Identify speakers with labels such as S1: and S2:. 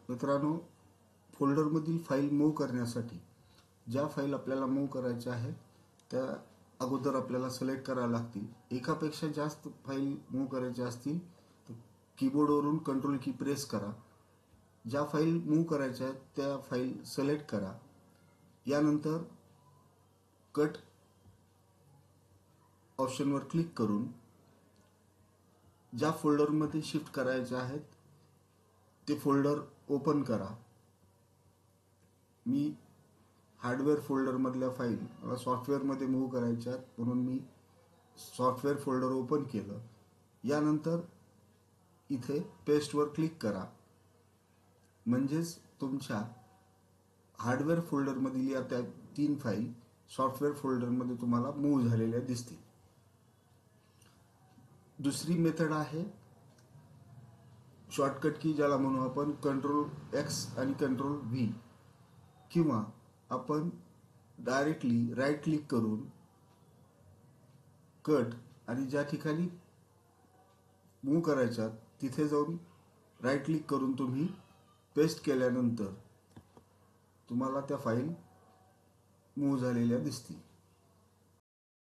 S1: मित्रांनो, फोल्डरमधील file move करण्यासाठी ज्या फाईल आपल्याला मूव्ह करायच्या आहेत त्या अगोदर आपल्याला सिलेक्ट कराव्या लागतील. एकापेक्षा जास्त फाईल मूव्ह करायच्या असतील तर कीबोर्डवरून कंट्रोल की प्रेस करा. ज्या फाईल मूव्ह करायच्या आहेत त्या फाईल सिलेक्ट करा. यानंतर कट ऑप्शनवर क्लिक करून ज्या फोल्डरमध्ये शिफ्ट करायचे आहेत ते फोल्डर ओपन करा. मी हार्डवेअर फोल्डरमधल्या फाईल मला सॉफ्टवेअरमध्ये मूव्ह करायच्या आहेत म्हणून मी सॉफ्टवेअर फोल्डर ओपन केलं. यानंतर इथे पेस्टवर क्लिक करा. म्हणजेच तुमच्या हार्डवेअर फोल्डरमधील या त्या 3 फाईल सॉफ्टवेअर फोल्डरमध्ये तुम्हाला मूव्ह झालेल्या दिसतील. दुसरी मेथड आहे शॉर्टकट की ज्याला म्हणू आपण Ctrl+X आणि Ctrl+V, किंवा आपण डायरेक्टली राईट क्लिक करून कट आणि ज्या ठिकाणी मूव्ह करायच्या तिथे जाऊन राईट क्लिक करून तुम्ही पेस्ट केल्यानंतर तुम्हाला त्या फाईल मूव्ह झालेल्या दिसतील.